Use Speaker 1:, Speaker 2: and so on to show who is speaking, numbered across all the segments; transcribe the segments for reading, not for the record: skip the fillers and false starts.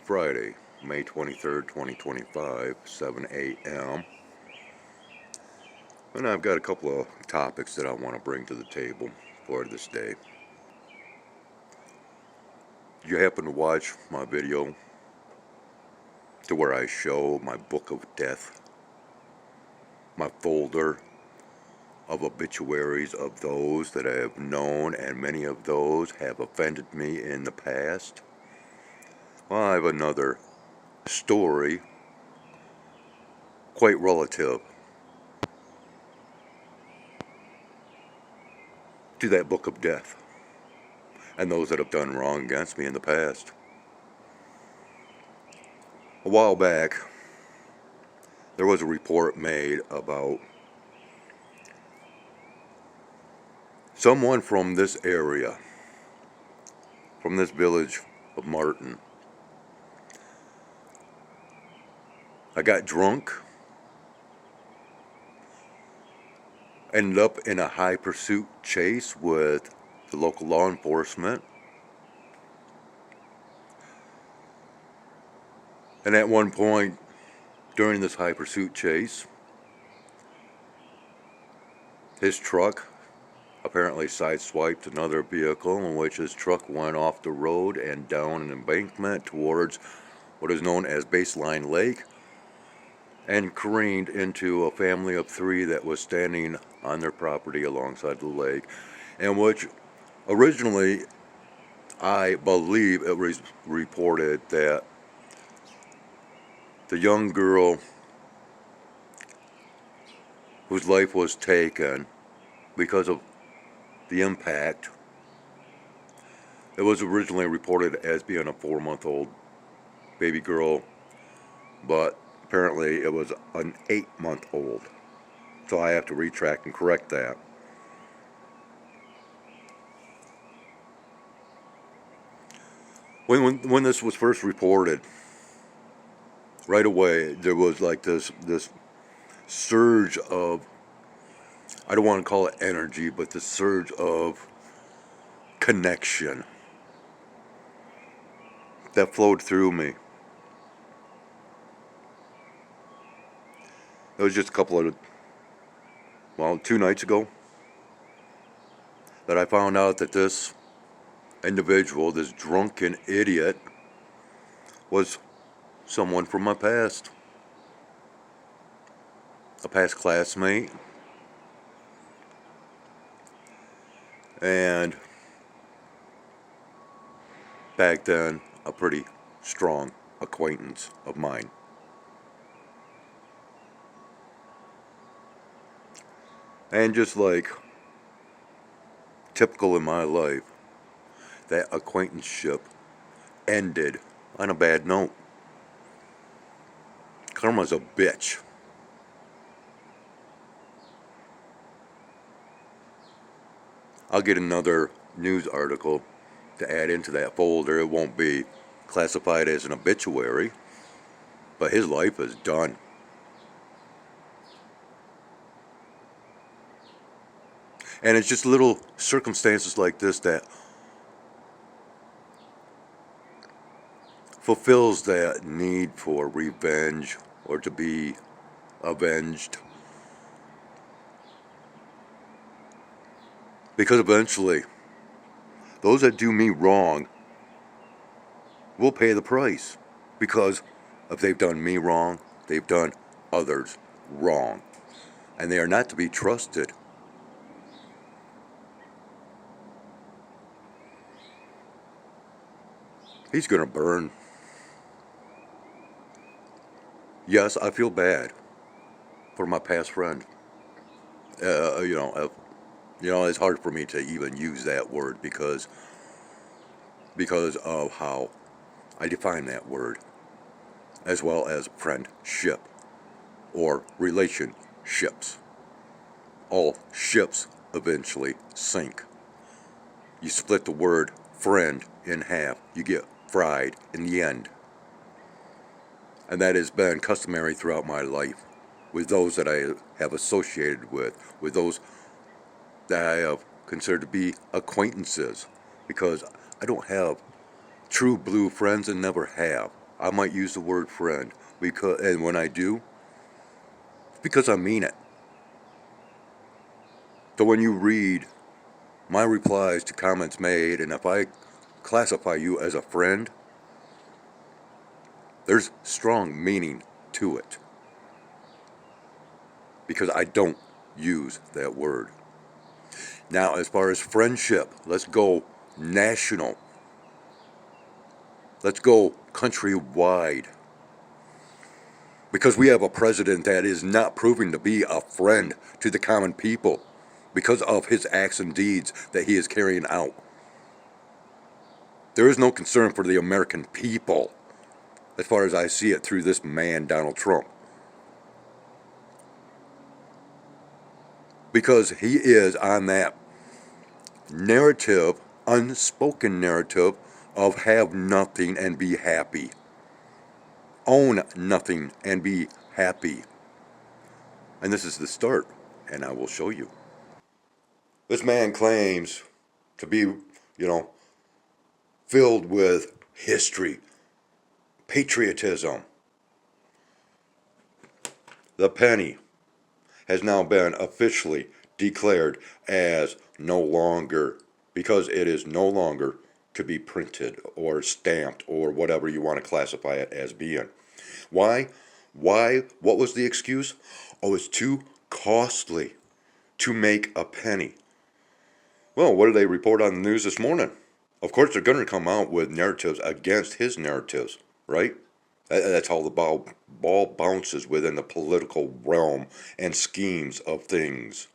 Speaker 1: Friday, May 23rd, 2025, 7 a.m. And I've got a couple of topics that I want to bring to the table for this day. Did you happen to watch my video to where I show my book of death, my folder of obituaries of those that I have known, and many of those have offended me in the past? Well, I have another story, quite relative to that book of death and those that have done wrong against me in the past. A while back, there was a report made about someone from this area, from this village of Martin. I got drunk, ended up in a high pursuit chase with the local law enforcement, and at one point during this high pursuit chase, his truck apparently sideswiped another vehicle, in which his truck went off the road and down an embankment towards what is known as Baseline Lake, and careened into a family of three that was standing on their property alongside the lake, and which originally, I believe it was reported that the young girl whose life was taken because of the impact, it was originally reported as being a 4-month-old baby girl, but apparently it was an 8-month-old. So I have to retract and correct that. When this was first reported, right away there was like this surge of, I don't want to call it energy, but the surge of connection that flowed through me. It was just a couple of, 2 nights ago, that I found out that this individual, this drunken idiot, was someone from my past. A past classmate. And back then, a pretty strong acquaintance of mine. And just like typical in my life, that acquaintanceship ended on a bad note. Karma's a bitch. I'll get another news article to add into that folder. It won't be classified as an obituary, but his life is done. And it's just little circumstances like this that fulfills that need for revenge or to be avenged. Because eventually, those that do me wrong will pay the price. Because if they've done me wrong, they've done others wrong. And they are not to be trusted. He's going to burn. Yes, I feel bad for my past friend. It's hard for me to even use that word because of how I define that word, as well as friendship or relationships. All ships eventually sink. You split the word friend in half, you get fried in the end. And that has been customary throughout my life with those that I have associated with those that I have considered to be acquaintances, because I don't have true blue friends and never have. I might use the word friend, because, and when I do, it's because I mean it. So when you read my replies to comments made, and if I classify you as a friend, there's strong meaning to it. Because I don't use that word. Now, as far as friendship, let's go national. Let's go countrywide. Because we have a president that is not proving to be a friend to the common people because of his acts and deeds that he is carrying out. There is no concern for the American people as far as I see it through this man, Donald Trump. Because he is on that narrative, unspoken narrative of have nothing and be happy. Own nothing and be happy. And this is the start, and I will show you. This man claims to be, filled with history, patriotism. The penny has now been officially declared as no longer, because it is no longer to be printed or stamped or whatever you want to classify it as being. Why? What was the excuse? Oh, it's too costly to make a penny. Well, what did they report on the news this morning? Of course, they're going to come out with narratives against his narratives, right? That's how the ball bounces within the political realm and schemes of things.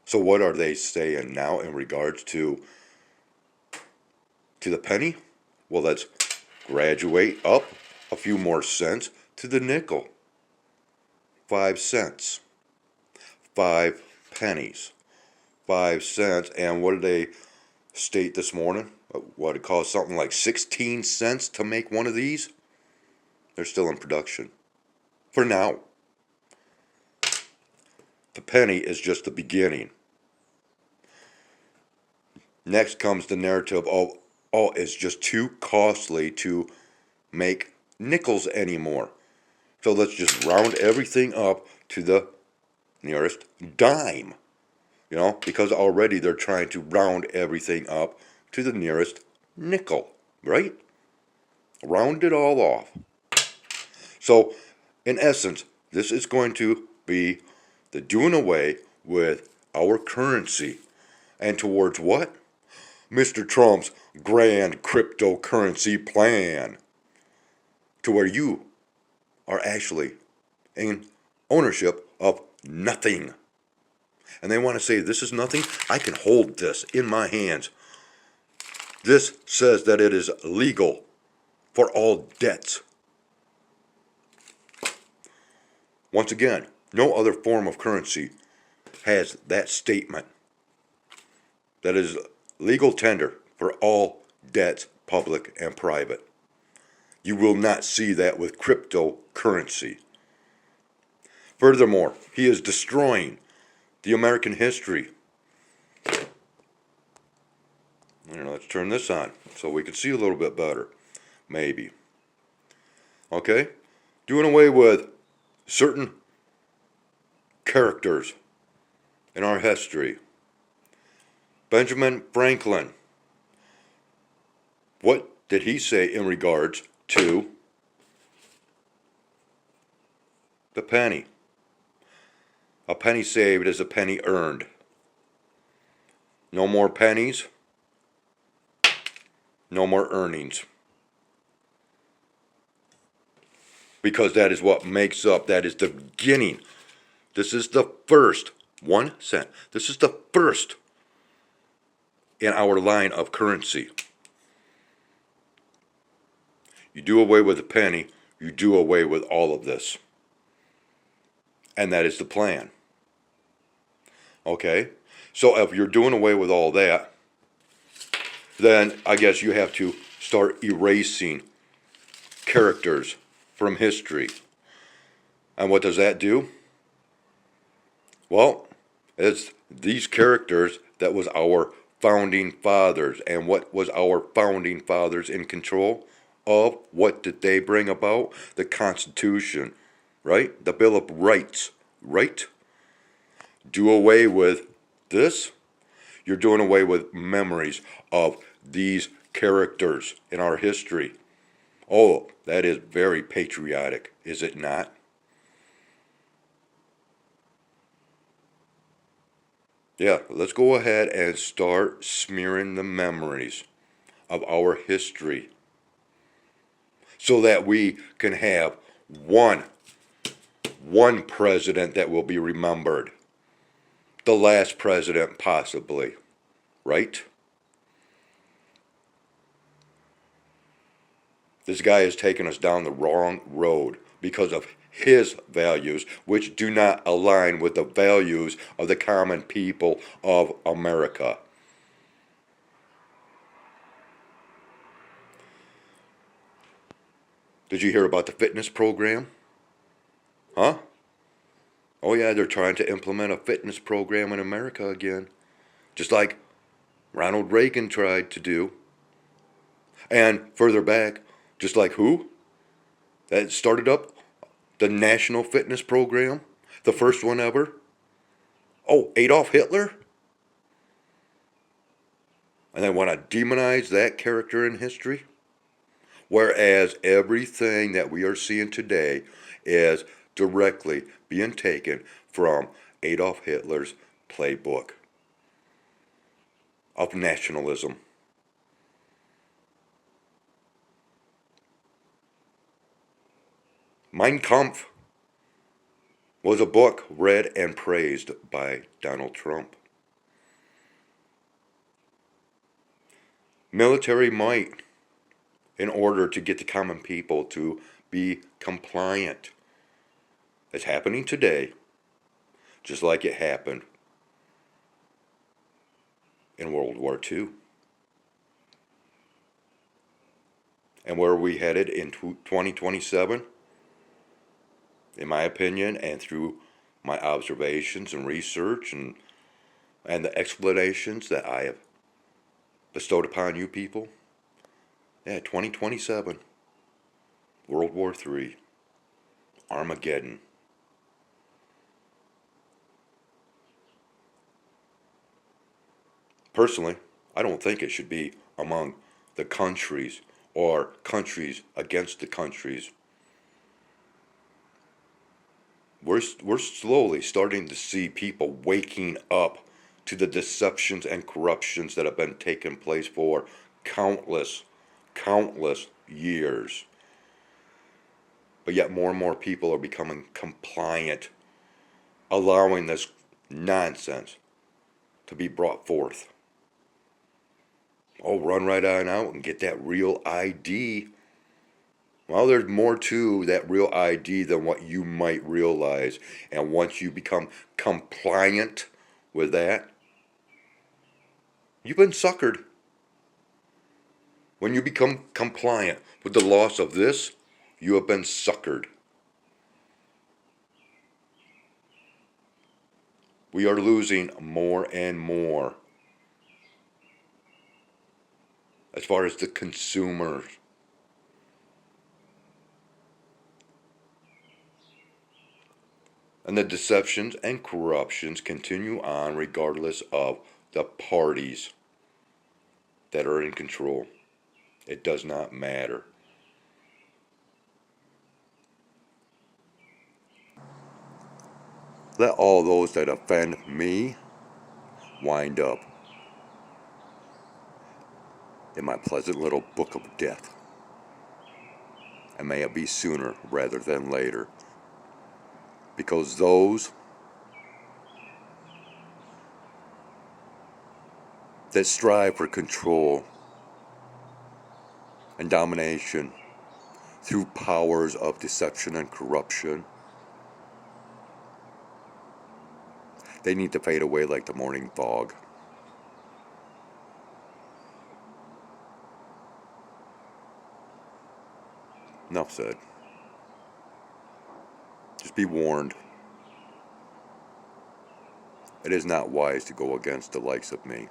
Speaker 1: So what are they saying now in regards to the penny? Well, let's graduate up a few more cents to the nickel. 5 cents. 5 pennies. 5 cents. And what did they state this morning? What it cost something like 16 cents to make one of these? They're still in production. For now. The penny is just the beginning. Next comes the narrative of, oh, it's just too costly to make nickels anymore. So let's just round everything up to the nearest dime. Because already they're trying to round everything up to the nearest nickel, right? Round it all off. So, in essence, this is going to be the doing away with our currency. And towards what? Mr. Trump's grand cryptocurrency plan. To where you are actually in ownership of nothing. And they want to say, this is nothing. I can hold this in my hands. This says that it is legal for all debts. Once again, no other form of currency has that statement. That is legal tender for all debts, public and private. You will not see that with cryptocurrency. Furthermore, he is destroying the American history. Let's turn this on so we can see a little bit better. Maybe. Okay? Doing away with certain characters in our history. Benjamin Franklin. What did he say in regards to the penny? A penny saved is a penny earned. No more pennies, no more earnings. Because that is what makes up, that is the beginning. This is the first 1 cent. This is the first in our line of currency. You do away with a penny, you do away with all of this. And that is the plan. Okay? So if you're doing away with all that, then I guess you have to start erasing characters from history. And what does that do? Well, it's these characters that was our founding fathers. And what was our founding fathers in control? of what did they bring about? The Constitution, right? The Bill of Rights, right? Do away with this, you're doing away with memories of these characters in our history. Oh, that is very patriotic, is it not? Yeah, let's go ahead and start smearing the memories of our history so that we can have one president that will be remembered. The last president, possibly, right? This guy has taken us down the wrong road because of his values, which do not align with the values of the common people of America. Did you hear about the fitness program? Huh? Oh, yeah, they're trying to implement a fitness program in America again, just like Ronald Reagan tried to do. And further back, just like who? That started up the National Fitness Program, the first one ever. Oh, Adolf Hitler? And they want to demonize that character in history? Whereas everything that we are seeing today is directly being taken from Adolf Hitler's playbook of nationalism. Mein Kampf was a book read and praised by Donald Trump. Military might in order to get the common people to be compliant. It's happening today, just like it happened in World War II. And where are we headed in 2027? In my opinion, and through my observations and research and the explanations that I have bestowed upon you people, yeah, 2027, World War III, Armageddon. Personally, I don't think it should be among the countries or countries against the countries. We're slowly starting to see people waking up to the deceptions and corruptions that have been taking place for countless, countless years. But yet more and more people are becoming compliant, allowing this nonsense to be brought forth. Oh, run right on out and get that real ID. Well, there's more to that real ID than what you might realize. And once you become compliant with that, you've been suckered. When you become compliant with the loss of this, you have been suckered. We are losing more and more as far as the consumers. And the deceptions and corruptions continue on regardless of the parties that are in control. It does not matter. Let all those that offend me wind up in my pleasant little book of death. And may it be sooner rather than later. Because those that strive for control and domination through powers of deception and corruption, they need to fade away like the morning fog. Enough said. Just be warned. It is not wise to go against the likes of me.